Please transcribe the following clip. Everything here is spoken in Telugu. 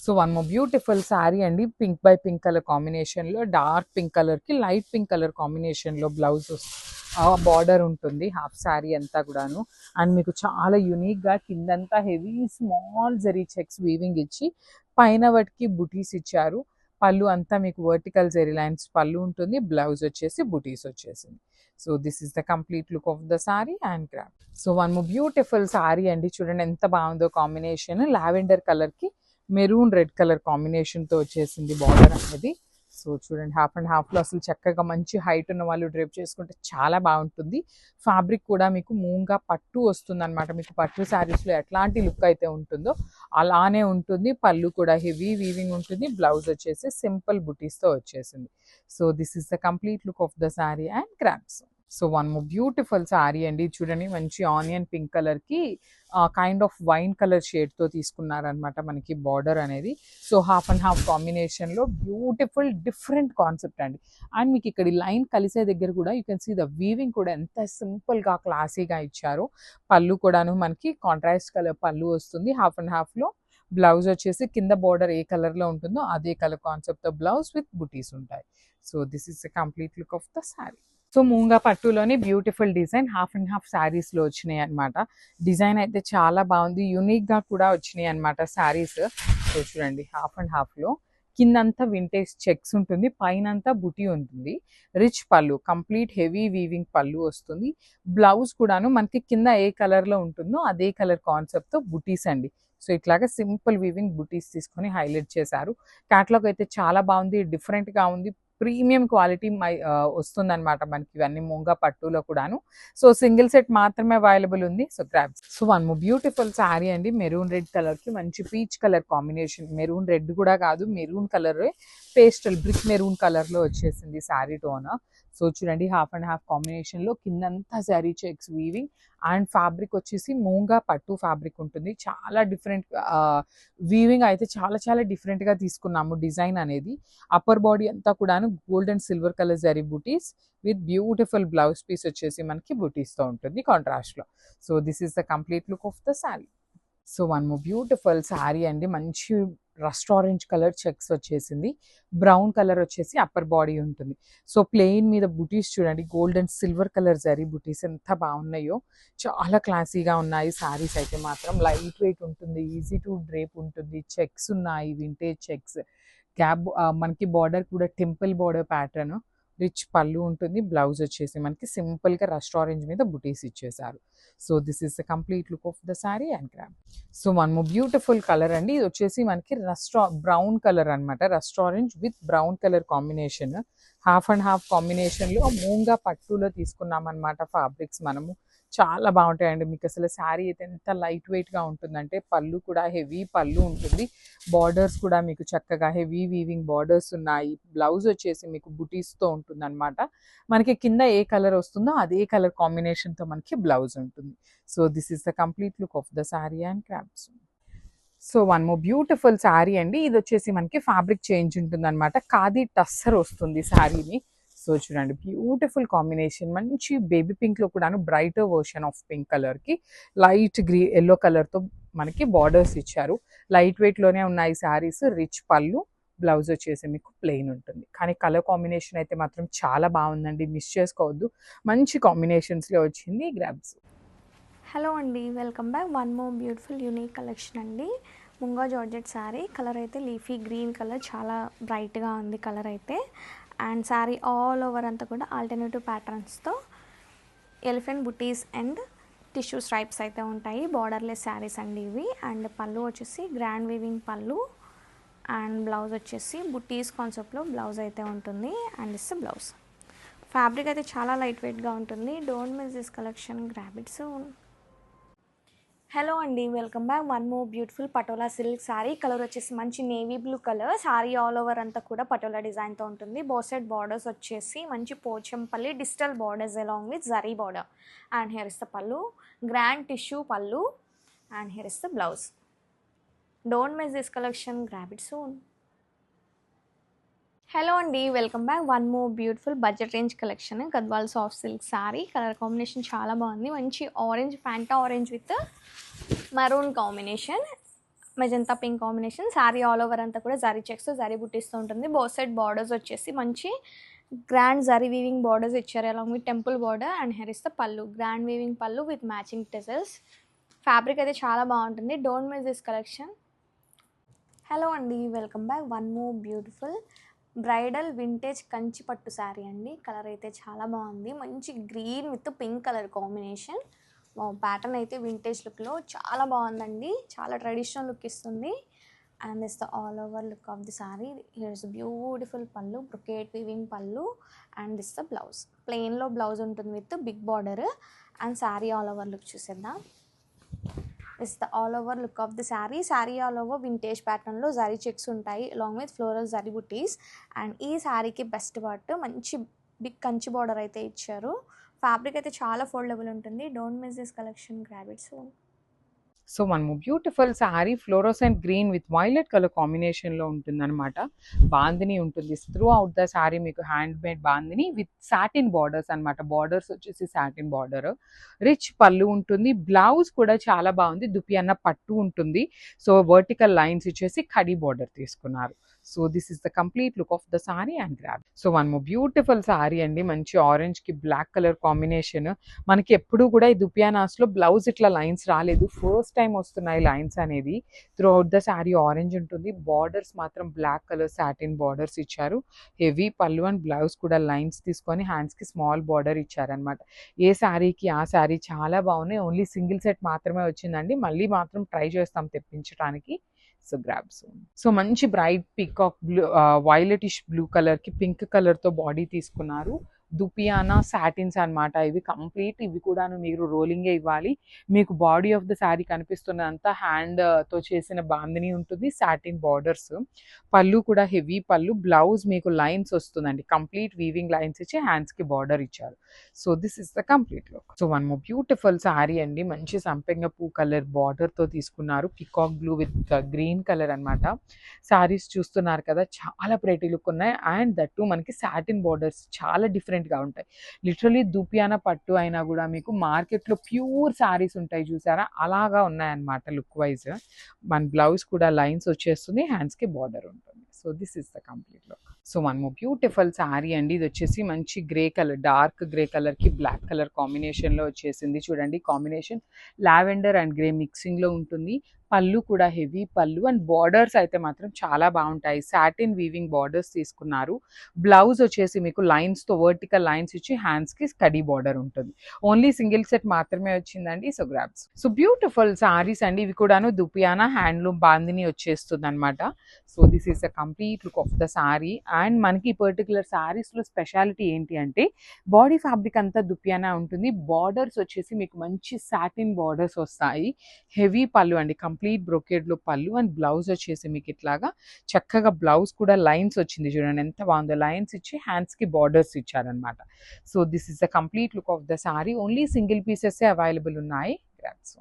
So one more beautiful sari అండి, పింక్ బై పింక్ కలర్ కాంబినేషన్లో, డార్క్ పింక్ కలర్కి లైట్ పింక్ కలర్ కాంబినేషన్లో బ్లౌజ్ బార్డర్ ఉంటుంది హాఫ్ శారీ అంతా కూడాను. అండ్ మీకు చాలా యూనిక్గా కిందంతా heavy small zari checks weaving ఇచ్చి పైన వాటికి బుటీస్ ఇచ్చారు. పళ్ళు అంతా మీకు వర్టికల్ జరీ లైన్స్ పళ్ళు ఉంటుంది, బ్లౌజ్ వచ్చేసి బుటీస్ వచ్చేసింది. So this is the complete look of the sorry and craft. So one more beautiful sorry అండి, చూడండి ఎంత బాగుందో కాంబినేషన్. లావెండర్ కలర్కి మెరూన్ రెడ్ కలర్ కాంబినేషన్తో వచ్చేసింది బార్డర్ అనేది. సో చూడండి హాఫ్ అండ్ హాఫ్లో అసలు చక్కగా మంచి హైట్ ఉన్న వాళ్ళు డ్రేప్ చేసుకుంటే చాలా బాగుంటుంది. ఫ్యాబ్రిక్ కూడా మీకు మూంగా పట్టు వస్తుంది అనమాట. మీకు పట్టు శారీస్లో ఎట్లాంటి లుక్ అయితే ఉంటుందో అలానే ఉంటుంది. పళ్ళు కూడా హెవీ వీవింగ్ ఉంటుంది. బ్లౌజ్ వచ్చేసి సింపుల్ బుటీస్తో వచ్చేసింది. So this is the complete look of the sari and crafts. So one more beautiful sari అండి, చూడండి మంచి ఆనియన్ పింక్ కలర్కి కైండ్ ఆఫ్ వైన్ కలర్ షేడ్తో తీసుకున్నారనమాట మనకి బార్డర్ అనేది. సో హాఫ్ అండ్ హాఫ్ కాంబినేషన్లో బ్యూటిఫుల్ డిఫరెంట్ కాన్సెప్ట్ అండి. అండ్ మీకు ఇక్కడ లైన్ కలిసే దగ్గర కూడా you can see the weaving కూడా ఎంత సింపుల్గా క్లాసీగా ఇచ్చారు. పళ్ళు కూడాను మనకి కాంట్రాస్ట్ కలర్ పళ్ళు వస్తుంది. హాఫ్ అండ్ హాఫ్లో బ్లౌజ్ వచ్చేసి కింద బార్డర్ ఏ కలర్లో ఉంటుందో అదే కలర్ కాన్సెప్ట్తో బ్లౌజ్ విత్ బుటీస్ ఉంటాయి. So this is the complete look of the sari. So Moonga పట్టులోని beautiful design half and half శారీస్లో వచ్చినాయి అనమాట. డిజైన్ అయితే చాలా బాగుంది, యూనిక్గా కూడా వచ్చినాయి అనమాట శారీస్. సో చూడండి హాఫ్ అండ్ హాఫ్లో కిందంతా వింటేజ్ చెక్స్ ఉంటుంది, పైనంతా బుటీ ఉంటుంది. రిచ్ పళ్ళు, కంప్లీట్ హెవీ వీవింగ్ పళ్ళు వస్తుంది. బ్లౌజ్ కూడాను మనకి కింద ఏ కలర్లో ఉంటుందో అదే కలర్ కాన్సెప్ట్తో బుటీస్ అండి. సో ఇట్లాగా సింపుల్ వీవింగ్ బుటీస్ తీసుకొని హైలైట్ చేశారు. క్యాట్లాగ్ అయితే చాలా బాగుంది, డిఫరెంట్గా ఉంది. ప్రీమియం క్వాలిటీ వస్తుందన్నమాట మనకి ఇవన్నీ మూంగా పట్టులో కూడాను. సో సింగిల్ సెట్ మాత్రమే అవైలబుల్ ఉంది. So grabs. So one more beautiful sari అండి, మెరూన్ రెడ్ కలర్కి మంచి peach colour combination. Maroon red కూడా కాదు, maroon colour pastel brick maroon కలర్లో వచ్చేసింది శారీ టోన్. సో చూడండి హాఫ్ అండ్ హాఫ్ కాంబినేషన్లో కిందంతా sari checks weaving and fabric వచ్చేసి మూంగా పట్టు ఫ్యాబ్రిక్ ఉంటుంది. చాలా డిఫరెంట్ వీవింగ్ అయితే చాలా చాలా డిఫరెంట్గా తీసుకున్నాము డిజైన్ అనేది. అప్పర్ బాడీ అంతా కూడాను gold and silver colour zari buttis with beautiful blouse piece వచ్చేసి మనకి బుటీస్తో ఉంటుంది కాంట్రాస్ట్లో. So this is the complete look of the sari. So one more beautiful sari అండి, మంచి రస్ట్ ఆరెంజ్ కలర్ చెక్స్ వచ్చేసింది. బ్రౌన్ కలర్ వచ్చేసి అప్పర్ బాడీ ఉంటుంది. సో ప్లెయిన్ మీద బుటీస్ చూడండి, gold and silver colour zari బుటీస్ ఎంత బాగున్నాయో. చాలా క్లాసీగా ఉన్నాయి శారీస్ అయితే మాత్రం. లైట్ వెయిట్ ఉంటుంది, ఈజీ టు డ్రేప్ ఉంటుంది. చెక్స్ ఉన్నాయి, వింటేజ్ చెక్స్. క్యాబ్ మనకి బార్డర్ కూడా టెంపుల్ బార్డర్ ప్యాటర్న్. రిచ్ పళ్ళు ఉంటుంది. బ్లౌజ్ వచ్చేసి మనకి సింపుల్గా రస్ట్ ఆరెంజ్ మీద బుటీస్ ఇచ్చేసారు. So this is the complete look of the sari and craft. So one more beautiful colour అండి, ఇది వచ్చేసి మనకి బ్రౌన్ కలర్ అనమాట. Rust orange with brown colour combination. Half and half కాంబినేషన్లో మూంగా పట్టులో తీసుకున్నాం అనమాట ఫ్యాబ్రిక్స్ మనము. చాలా బాగుంటాయండి. మీకు అసలు శారీ అయితే ఎంత లైట్ వెయిట్గా ఉంటుందంటే పళ్ళు కూడా హెవీ పళ్ళు ఉంటుంది. బార్డర్స్ కూడా మీకు చక్కగా హెవీ వీవింగ్ బార్డర్స్ ఉన్నాయి. బ్లౌజ్ వచ్చేసి మీకు బుటీస్తో ఉంటుంది అనమాట. మనకి కింద ఏ కలర్ వస్తుందో అదే కలర్ కాంబినేషన్తో మనకి బ్లౌజ్ ఉంటుంది. So this is the complete look of the sari and crafts. So one more beautiful sari అండి, ఇది వచ్చేసి మనకి ఫ్యాబ్రిక్ చేంజ్ ఉంటుంది అనమాట. ఖాదీ టస్సర్ వస్తుంది శారీని. సో చూడండి బ్యూటిఫుల్ కాంబినేషన్, మంచి బేబీ పింక్లో కూడాను బ్రైటర్ వర్షన్ ఆఫ్ పింక్ కలర్కి లైట్ ఎల్లో కలర్తో మనకి బార్డర్స్ ఇచ్చారు. లైట్ వెయిట్లోనే ఉన్నాయి శారీస్. రిచ్ పళ్ళు, బ్లౌజ్ వచ్చేసి మీకు ప్లెయిన్ ఉంటుంది. కానీ కలర్ కాంబినేషన్ అయితే మాత్రం చాలా బాగుందండి, మిస్ చేసుకోవద్దు. మంచి కాంబినేషన్స్లో వచ్చింది. గ్రాబ్స్. హలో అండి, welcome back. One more beautiful unique collection అండి. ముంగా జార్జెట్ శారీ. కలర్ అయితే లీఫీ గ్రీన్ కలర్, చాలా బ్రైట్గా ఉంది కలర్ అయితే. అండ్ శారీ ఆల్ ఓవర్ అంతా కూడా alternative ప్యాటర్న్స్తో elephant buttis and tissue stripes అయితే ఉంటాయి. బార్డర్లెస్ శారీస్ అండి ఇవి. అండ్ పళ్ళు వచ్చేసి grand weaving pallu and blouse వచ్చేసి బుటీస్ కాన్సెప్ట్లో బ్లౌజ్ అయితే ఉంటుంది. And it's blouse. ఫ్యాబ్రిక్ అయితే చాలా లైట్ వెయిట్గా ఉంటుంది. Don't miss this collection, grab it soon. Hello అండి, welcome back. One more beautiful patola silk sari. Colour వచ్చేసి మంచి navy blue colour. Sari all over అంతా కూడా పటోలా డిజైన్తో ఉంటుంది. బోత్ సైడ్ బార్డర్స్ వచ్చేసి మంచి Pochampally digital borders along with zari border. And here is the pallu, grand tissue pallu. And here is the blouse. Don't miss this collection, grab it soon. Hello అండి, welcome back. One more beautiful budget range collection, Gadwal soft silk sari. Colour combination చాలా బాగుంది. మంచి orange, Fanta orange with maroon combination. Magenta pink combination. Sari all over అంతా కూడా జరీ చెక్స్, జరీ బుట్టీస్తో ఉంటుంది. బోత్ సైడ్ బార్డర్స్ వచ్చేసి మంచి గ్రాండ్ జరీ వీవింగ్ బార్డర్స్ ఇచ్చారు, along with temple border. And here is the pallu, grand weaving pallu with matching tassels. Fabric అయితే చాలా బాగుంటుంది. Don't miss this collection. Hello అండి, welcome back. One more beautiful bridal vintage Kanchi పట్టు శారీ అండి. కలర్ అయితే చాలా బాగుంది, మంచి green with pink colour combination. Pattern అయితే వింటేజ్ లుక్లో చాలా బాగుందండి, చాలా ట్రెడిషనల్ లుక్ ఇస్తుంది. And this the all over look of the sari. Here is beautiful pallu, brocade weaving pallu. And this the blouse, ప్లెయిన్లో బ్లౌజ్ ఉంటుంది with big border. And sari all over look చూసేద్దాం. This the all over look of the sari. Sari all over vintage ప్యాటర్న్లో జరీ చెక్స్ ఉంటాయి, along with floral zari butis. And ఈ శారీకి బెస్ట్ పార్ట్ మంచి బిగ్ కంచి బార్డర్ అయితే ఇచ్చారు. ఫ్యాబ్రిక్ అయితే చాలా ఫోల్డబుల్ ఉంటుంది. Don't miss this collection, grab it soon. So మనము beautiful sari fluorescent green with violet colour కాంబినేషన్లో ఉంటుందన్నమాట. బాందిని ఉంటుంది త్రూ అవుట్ ద శారీ, మీకు hand made bandhani with satin borders అనమాట. బార్డర్స్ వచ్చేసి సాటిన్ బార్డర్, రిచ్ పళ్ళు ఉంటుంది. బ్లౌజ్ కూడా చాలా బాగుంది, దుపియన్న పట్టు ఉంటుంది. సో వర్టికల్ లైన్స్ ఇచ్చేసి కడి బార్డర్ తీసుకున్నారు. So this is the complete look of the sorry and grab. So one more beautiful sorry అండి, మంచి ఆరెంజ్ కి బ్లాక్ కలర్ కాంబినేషన్. మనకి ఎప్పుడు కూడా ఈ దుపియానాస్ లో బ్లౌజ్ ఇట్లా లైన్స్ రాలేదు, ఫస్ట్ టైం వస్తున్నాయి లైన్స్ అనేది. Through out the sari orange ఉంటుంది, బార్డర్స్ మాత్రం బ్లాక్ కలర్ సాటిన్ బార్డర్స్ ఇచ్చారు. హెవీ పళ్ళు అండ్ బ్లౌజ్ కూడా లైన్స్ తీసుకొని హ్యాండ్స్ కి స్మాల్ బార్డర్ ఇచ్చారనమాట. ఏ శారీకి ఆ శారీ చాలా బాగున్నాయి. ఓన్లీ సింగిల్ సెట్ మాత్రమే వచ్చిందండి, మళ్ళీ మాత్రం ట్రై చేస్తాం తెప్పించడానికి. So grab soon. సో మంచి bright peacock blue, violetish blue colour కి పింక్ కలర్ తో బాడీ తీసుకున్నారు. దుపియానా సాటిన్స్ అన్నమాట ఇవి కంప్లీట్. ఇవి కూడా మీరు రోలింగే ఇవ్వాలి. మీకు బాడీ ఆఫ్ ద శారీ కనిపిస్తున్నంత హ్యాండ్ తో చేసిన బాందిని ఉంటుంది, సాటిన్ బార్డర్స్. పళ్ళు కూడా హెవీ పళ్ళు, బ్లౌజ్ మీకు లైన్స్ వస్తుందండి, కంప్లీట్ వీవింగ్ లైన్స్ ఇచ్చి హ్యాండ్స్ కి బార్డర్ ఇచ్చారు. So this is the complete look. So one more beautiful sari అండి, మంచి సంపెంగ పూ కలర్ బార్డర్ తో తీసుకున్నారు, peacock blue with green colour అన్నమాట. శారీస్ చూస్తున్నారు కదా, చాలా ప్రెటీ లుక్ ఉన్నాయి. అండ్ దట్టు మనకి సాటిన్ బార్డర్స్ చాలా డిఫరెంట్ గా ఉంటాయి. లిటరలీ దుపియానా పట్టు అయినా కూడా మీకు మార్కెట్ లో ప్యూర్ శారీస్ ఉంటాయి చూసారా, అలాగా ఉన్నాయన్నమాట లుక్ వైజ్. మన బ్లౌజ్ కూడా లైన్స్ వచ్చేస్తుంది, హ్యాండ్స్ కి బార్డర్ ఉంటుంది. So this is the complete look. So మనము బ్యూటిఫుల్ శారీ అండి, ఇది వచ్చేసి మంచి grey colour, dark grey colour కి బ్లాక్ కలర్ కాంబినేషన్ లో వచ్చేసింది. చూడండి combination lavender and grey mixing లో ఉంటుంది. పళ్ళు కూడా హెవీ పళ్ళు అండ్ బార్డర్స్ అయితే మాత్రం చాలా బాగుంటాయి, సాటిన్ వీవింగ్ బార్డర్స్ తీసుకున్నారు. బ్లౌజ్ వచ్చేసి మీకు లైన్స్ తో వర్టికల్ లైన్స్ ఇచ్చి హ్యాండ్స్ కి స్టడీ బార్డర్ ఉంటుంది. ఓన్లీ సింగిల్ సెట్ మాత్రమే వచ్చిందండి. So grabs. So beautiful saris అండి, ఇవి కూడాను దుపియానా హ్యాండ్లూమ్ బాందిని వచ్చేస్తుంది అనమాట. So this is the complete look of the sorry. And మనకి పర్టికులర్ సారీస్ లో స్పెషాలిటీ ఏంటి అంటే బాడీ ఫ్యాబ్రిక్ అంతా దుపియానా ఉంటుంది, బార్డర్స్ వచ్చేసి మీకు మంచి సాటిన్ బార్డర్స్ వస్తాయి. హెవీ పళ్ళు అండి, కంప్లీట్ బ్రొకేడ్ లో పళ్ళు. అండ్ బ్లౌజ్ వచ్చేసి మీకు ఇట్లాగా చక్కగా బ్లౌజ్ కూడా లైన్స్ వచ్చింది, చూడండి ఎంత బాగుందో, లైన్స్ ఇచ్చి హ్యాండ్స్ కి బార్డర్స్ ఇచ్చారనమాట. So this is the complete look of the sorry. Only single pieces available ఉన్నాయి. గ్రాబ్స్.